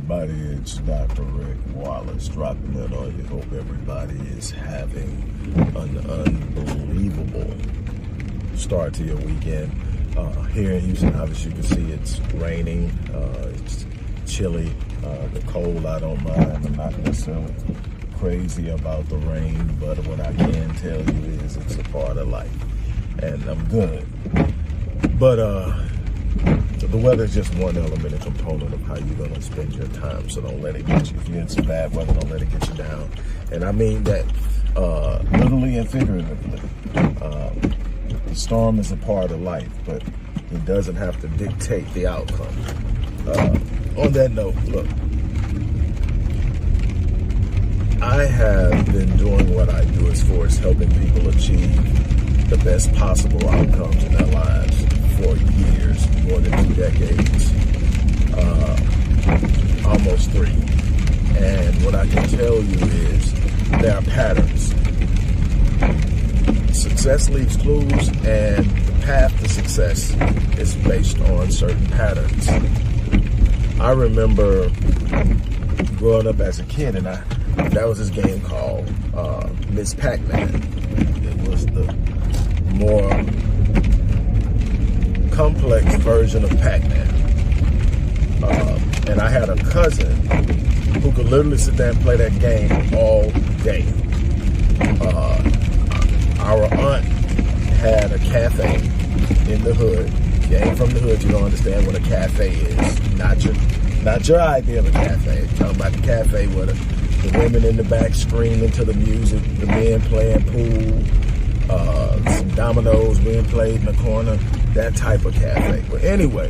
everybody, it's Dr. Rick Wallace dropping in on you. Hope everybody is having an unbelievable start to your weekend. Here in Houston, obviously you can see it's raining, it's chilly, the cold I don't mind. I'm not necessarily crazy about the rain, but what I can tell you is it's a part of life, and I'm good. But the weather is just one element and component of how you're going to spend your time, so don't let it get you. If you're in some bad weather, don't let it get you down. And I mean that literally and figuratively. The storm is a part of life, but it doesn't have to dictate the outcome. On that note, look, I have been doing what I do as far as helping people achieve the best possible outcomes in their lives for years, more than 2 decades, almost 3. And what I can tell you is there are patterns. Success leaves clues, and the path to success is based on certain patterns. I remember growing up as a kid, and that was this game called Miss Pac-Man. It was the more complex version of Pac-Man. And I had a cousin who could literally sit there and play that game all day. Our aunt had a cafe in the hood. If you ain't from the hood, you don't understand what a cafe is. Not your idea of a cafe. I'm talking about the cafe where the women in the back screaming to the music, the men playing pool, some dominoes being played in the corner, that type of cafe. But anyway,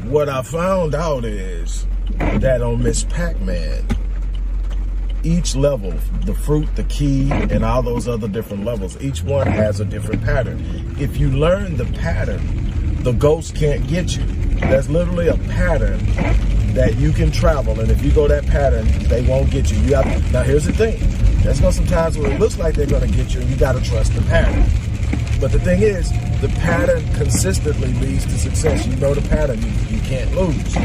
what I found out is that on Miss Pac-Man, each level, the fruit, the key, and all those other different levels, each one has a different pattern. If you learn the pattern, the ghost can't get you. There's literally a pattern that you can travel, and if you go that pattern, they won't get you. Now here's the thing. There's going to some times where it looks like they're going to get you, and you got to trust the pattern. But the thing is, the pattern consistently leads to success. You know the pattern, you can't lose.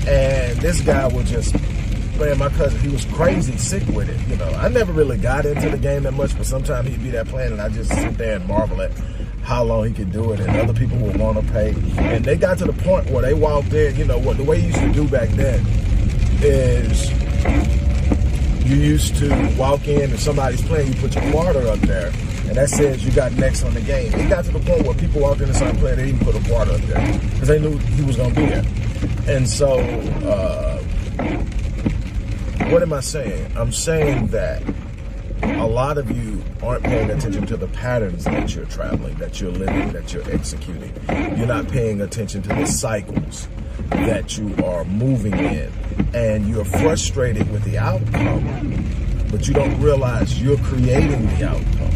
And this guy was just, man, my cousin, he was crazy sick with it. You know, I never really got into the game that much, but sometimes he'd be there playing, and I just sit there and marvel at how long he could do it, and other people would want to pay. And they got to the point where they walked in, you know, what the way you used to do back then is you used to walk in and somebody's playing, you put your quarter up there, and that says you got next on the game. It got to the point where people walked in and started playing, they didn't put a quarter up there because they knew he was going to be there. And so, what am I saying? I'm saying that a lot of you aren't paying attention to the patterns that you're traveling, that you're living, that you're executing. You're not paying attention to the cycles that you are moving in, and you're frustrated with the outcome, but you don't realize you're creating the outcome.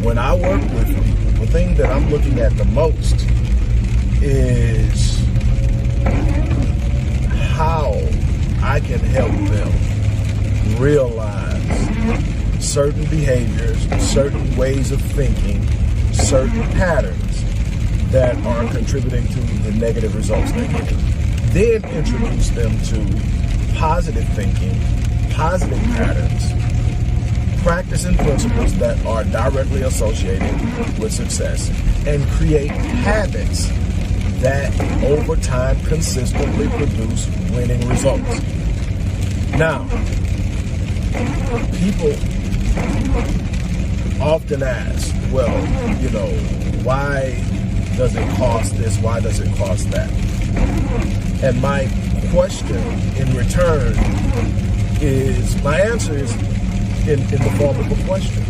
When I work with people, the thing that I'm looking at the most is how I can help them realize certain behaviors, certain ways of thinking, certain patterns that are contributing to the negative results they're getting. Then introduce them to positive thinking, positive patterns, practicing principles that are directly associated with success, and create habits that over time consistently produce winning results. Now, people often ask, well, you know, why does it cost this? Why does it cost that? And my question in return is, my answer is in the form of a question.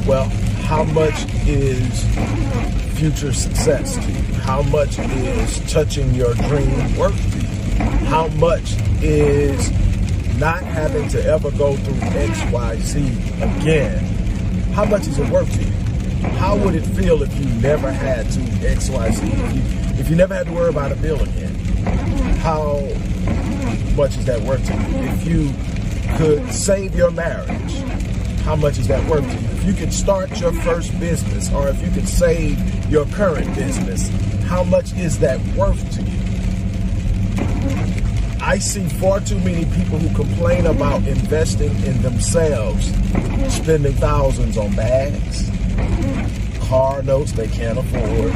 Well, how much is future success to you? How much is touching your dream worth to you? How much is not having to ever go through XYZ again? How much is it worth to you? How would it feel if you never had to XYZ? If you never had to worry about a bill again? How much is that worth to you? If you could save your marriage, how much is that worth to you? If you could start your first business, or if you could save your current business, how much is that worth to you? I see far too many people who complain about investing in themselves, spending thousands on bags, car notes they can't afford,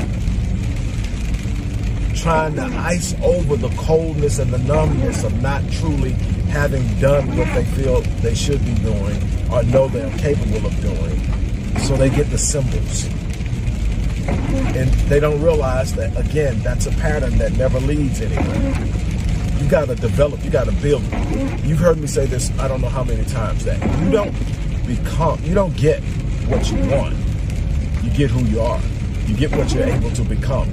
trying to ice over the coldness and the numbness of not truly having done what they feel they should be doing or know they're capable of doing. So they get the symbols. And they don't realize that, again, that's a pattern that never leads anywhere. You got to develop, you got to build. You've heard me say this, I don't know how many times, that you don't get what you want. You get who you are. You get what you're able to become.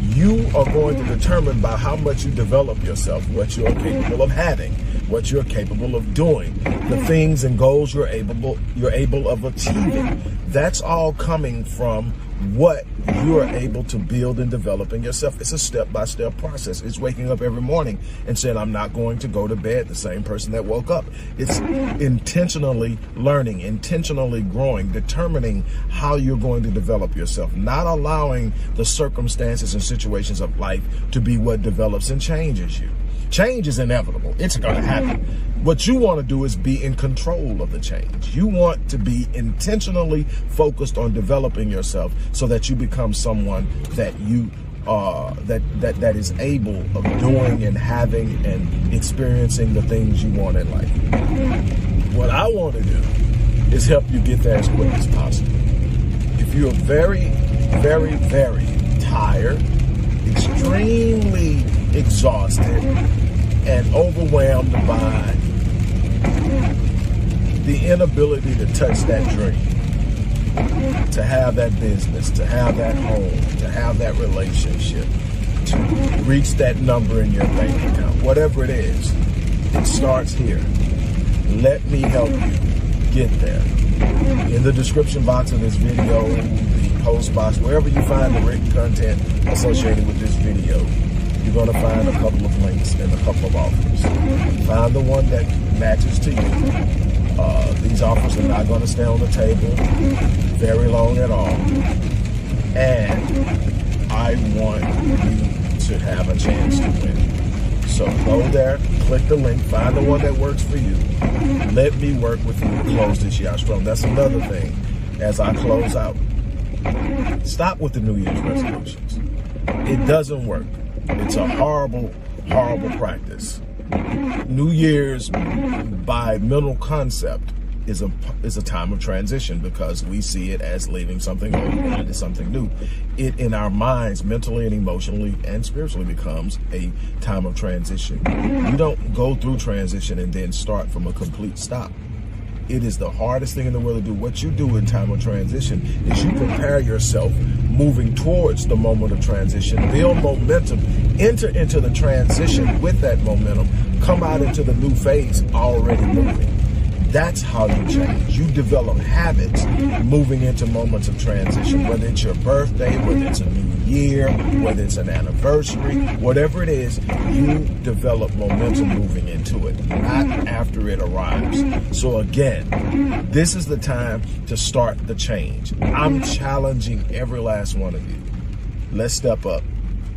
You are going to determine by how much you develop yourself, what you're capable of having, what you're capable of doing, the things and goals you're able of achieving. That's all coming from what you are able to build and develop in yourself. It's a step-by-step process. It's waking up every morning and saying, I'm not going to go to bed the same person that woke up. It's intentionally learning, intentionally growing, determining how you're going to develop yourself, not allowing the circumstances and situations of life to be what develops and changes you. Change is inevitable. It's going to happen. What you want to do is be in control of the change. You want to be intentionally focused on developing yourself so that you become someone that you that is able of doing and having and experiencing the things you want in life. What I want to do is help you get there as quick as possible. If you're very, very, very tired, extremely exhausted, and overwhelmed by the inability to touch that dream, to have that business, to have that home, to have that relationship, to reach that number in your bank account, whatever it is, it starts here. Let me help you get there. In the description box of this video, the post box, wherever you find the written content associated with this video, you're going to find a couple of links and a couple of offers. Find the one that matches to you. These offers are not going to stay on the table very long at all. And I want you to have a chance to win. So go there, click the link, find the one that works for you. Let me work with you to close this year out strong. That's another thing as I close out. Stop with the New Year's resolutions. It doesn't work. It's a horrible, horrible practice. New Year's, by mental concept, is a time of transition because we see it as leaving something old and into something new. It, in our minds, mentally and emotionally and spiritually, becomes a time of transition. You don't go through transition and then start from a complete stop. It is the hardest thing in the world to do. What you do in time of transition is you prepare yourself moving towards the moment of transition, build momentum, enter into the transition with that momentum, come out into the new phase already moving. That's how you change. You develop habits moving into moments of transition, whether it's your birthday, whether it's a new year, whether it's an anniversary, whatever it is, you develop momentum moving into it, not after it arrives. So again, this is the time to start the change. I'm challenging every last one of you. Let's step up.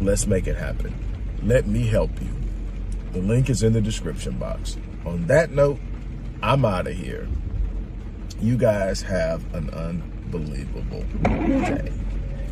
Let's make it happen. Let me help you. The link is in the description box. On that note, I'm out of here. You guys have an unbelievable day.